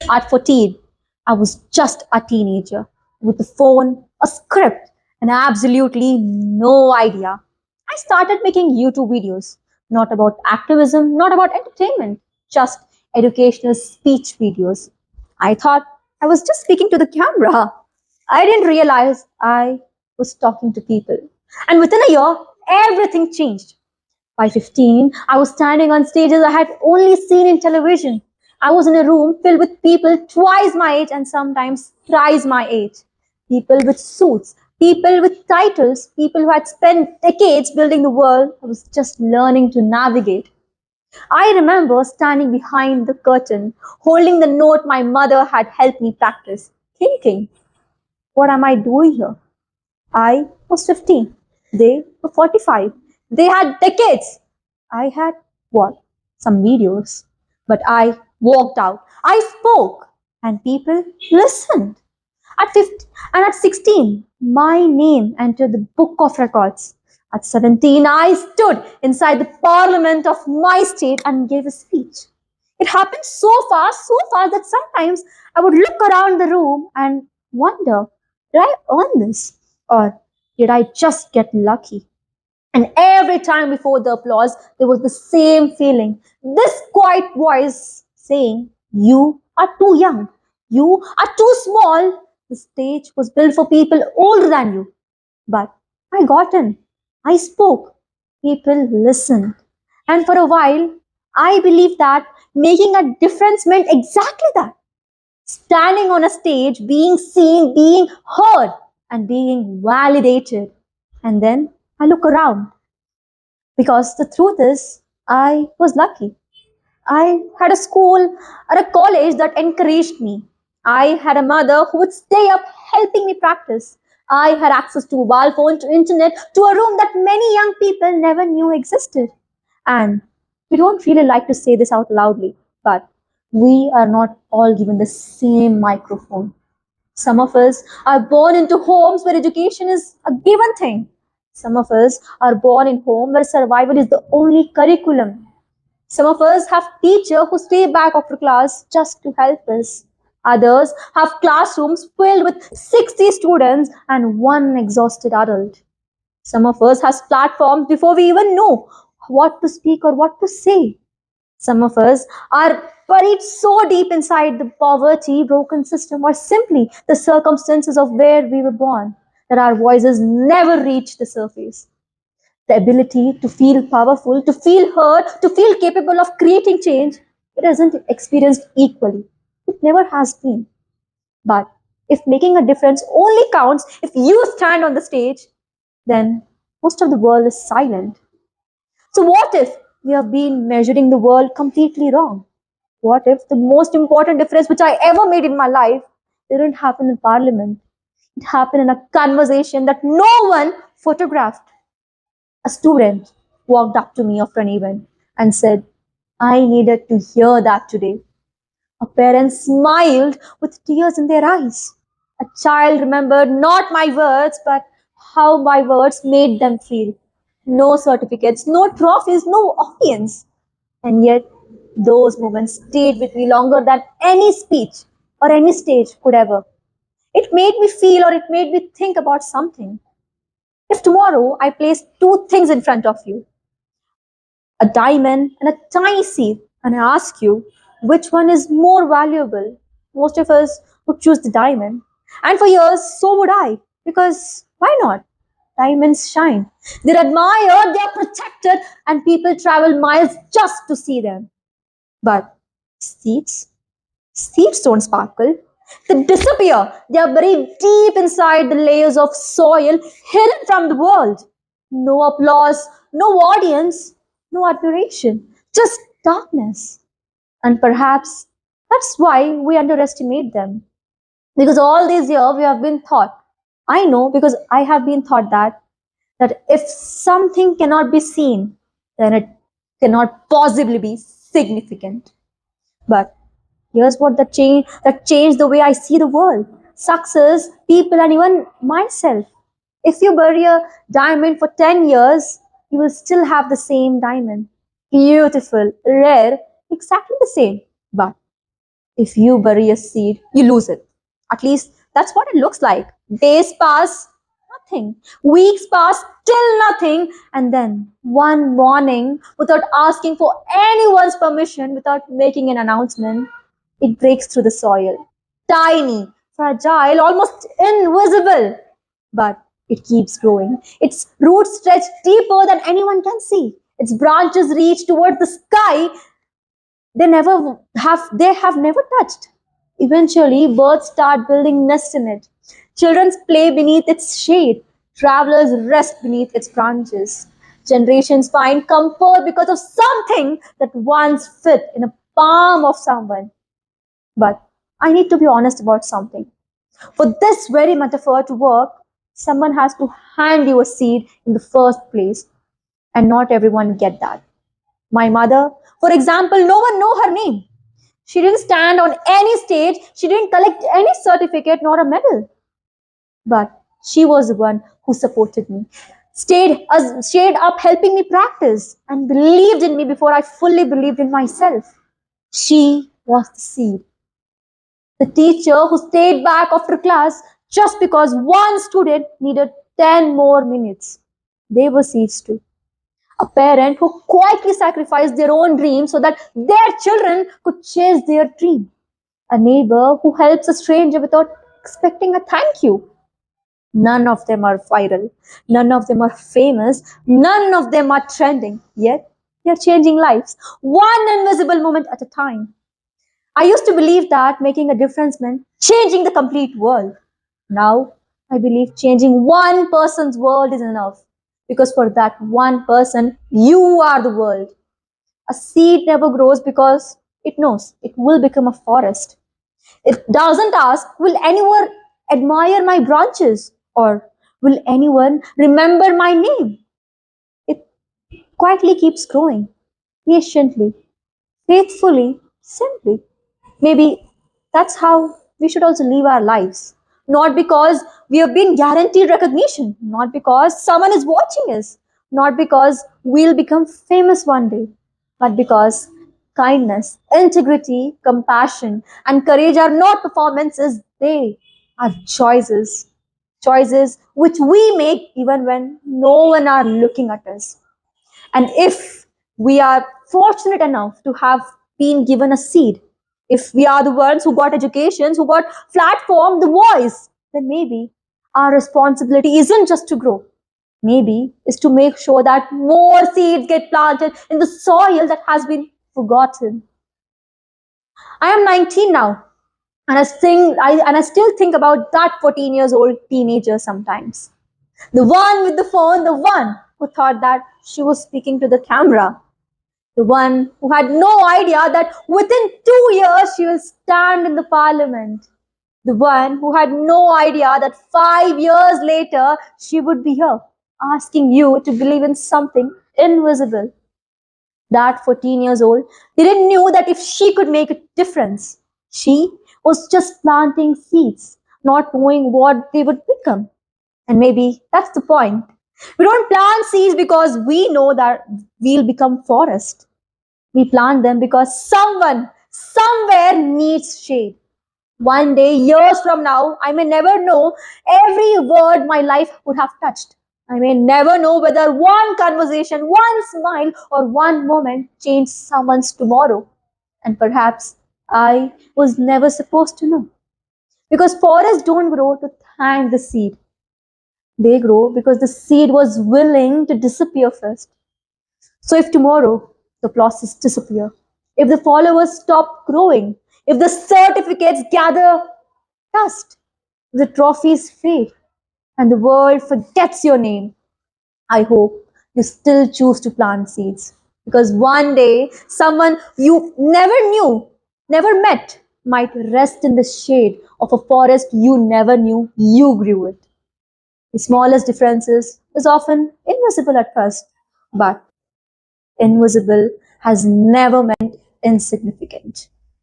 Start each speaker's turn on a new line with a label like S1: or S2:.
S1: At 14, I was just a teenager with a phone, a script, and absolutely no idea. I started making YouTube videos, not about activism, not about entertainment, just educational speech videos. I thought I was just speaking to the camera. I didn't realize I was talking to people. And within a year, everything changed. By 15, I was standing on stages I had only seen in television. I was in a room filled with people twice my age and sometimes thrice my age. People with suits, people with titles, people who had spent decades building the world I was just learning to navigate. I remember standing behind the curtain, holding the note my mother had helped me practice, thinking, what am I doing here? I was 15. They were 45. They had decades. I had what? Some videos. But I walked out. I spoke. And people listened. At 15 and at 16, my name entered the book of records. At 17, I stood inside the parliament of my state and gave a speech. It happened so fast that sometimes I would look around the room and wonder, did I earn this? Or did I just get lucky? And every time before the applause, there was the same feeling. This quiet voice saying, you are too young. You are too small. The stage was built for people older than you. But I got in. I spoke. People listened. And for a while, I believed that making a difference meant exactly that. Standing on a stage, being seen, being heard, and being validated. And then I look around because the truth is, I was lucky. I had a school or a college that encouraged me. I had a mother who would stay up helping me practice. I had access to a mobile phone, to internet, to a room that many young people never knew existed. And we don't really like to say this out loudly, but we are not all given the same microphone. Some of us are born into homes where education is a given thing. Some of us are born in home where survival is the only curriculum. Some of us have teachers who stay back after class just to help us. Others have classrooms filled with 60 students and one exhausted adult. Some of us has platforms before we even know what to speak or what to say. Some of us are buried so deep inside the poverty, broken system, or simply the circumstances of where we were born that our voices never reach the surface. The ability to feel powerful, to feel heard, to feel capable of creating change, it isn't experienced equally. It never has been. But if making a difference only counts if you stand on the stage, then most of the world is silent. So, what if we have been measuring the world completely wrong? What if the most important difference which I ever made in my life didn't happen in parliament? It happened in a conversation that no one photographed. A student walked up to me after an event and said, I needed to hear that today. A parent smiled with tears in their eyes. A child remembered not my words, but how my words made them feel. No certificates, no trophies, no audience. And yet, those moments stayed with me longer than any speech or any stage could ever. It made me feel or it made me think about something. If tomorrow I place two things in front of you, a diamond and a tiny seed, and I ask you which one is more valuable, most of us would choose the diamond. And for years, so would I. Because why not? Diamonds shine. They're admired, they're protected, and people travel miles just to see them. But seeds? Seeds don't sparkle. They disappear. They are buried deep inside the layers of soil, hidden from the world. No applause, no audience, no admiration, just darkness. And perhaps that's why we underestimate them. Because all these years we have been taught. I know because I have been taught that if something cannot be seen, then it cannot possibly be significant. But here's what that changed the way I see the world. Success, people, and even myself. If you bury a diamond for 10 years, you will still have the same diamond. Beautiful, rare, exactly the same. But If you bury a seed, you lose it. At least that's what it looks like. Days pass, nothing. Weeks pass, still nothing. And then one morning, without asking for anyone's permission, without making an announcement, it breaks through the soil. Tiny, fragile, almost invisible. But it keeps growing. Its roots stretch deeper than anyone can see. Its branches reach towards the sky they have never touched. Eventually, birds start building nests in it. Children play beneath its shade. Travelers rest beneath its branches. Generations find comfort because of something that once fit in a palm of someone. But I need to be honest about something. For this very metaphor to work, someone has to hand you a seed in the first place, and not everyone get that. My mother, for example, no one know her name. She didn't stand on any stage. She didn't collect any certificate nor a medal. But she was the one who supported me, stayed up helping me practice, and believed in me before I fully believed in myself. She was the seed. The teacher who stayed back after class just because one student needed 10 more minutes. They were seeds too. A parent who quietly sacrificed their own dreams so that their children could chase their dream. A neighbor who helps a stranger without expecting a thank you. None of them are viral. None of them are famous. None of them are trending. Yet, they are changing lives, one invisible moment at a time. I used to believe that making a difference meant changing the complete world. Now, I believe changing one person's world is enough. Because for that one person, you are the world. A seed never grows because it knows it will become a forest. It doesn't ask, will anyone admire my branches? Or will anyone remember my name? It quietly keeps growing, patiently, faithfully, simply. Maybe that's how we should also live our lives. Not because we have been guaranteed recognition, not because someone is watching us, not because we'll become famous one day, but because kindness, integrity, compassion, and courage are not performances, they are choices. Choices which we make even when no one are looking at us. And if we are fortunate enough to have been given a seed, if we are the ones who got educations, who got platform, the voice, then maybe our responsibility isn't just to grow. Maybe is to make sure that more seeds get planted in the soil that has been forgotten. I am 19 now, and I still think about that 14 years old teenager sometimes. The one with the phone, the one who thought that she was speaking to the camera, the one who had no idea that within 2 years she will stand in the parliament. The one who had no idea that 5 years later she would be here asking you to believe in something invisible. That 14 years old didn't know that if she could make a difference. She was just planting seeds, not knowing what they would become. And maybe that's the point. We don't plant seeds because we know that we'll become forest. We plant them because someone, somewhere needs shade. One day, years from now, I may never know every word my life would have touched. I may never know whether one conversation, one smile, or one moment changed someone's tomorrow. And perhaps I was never supposed to know. Because forests don't grow to thank the seed. They grow because the seed was willing to disappear first. So if tomorrow the process disappear, if the followers stop growing, if the certificates gather dust, if the trophies fade, and the world forgets your name, I hope you still choose to plant seeds. Because one day, someone you never knew, never met, might rest in the shade of a forest you never knew you grew it. The smallest differences is often invisible at first, but invisible has never meant insignificant.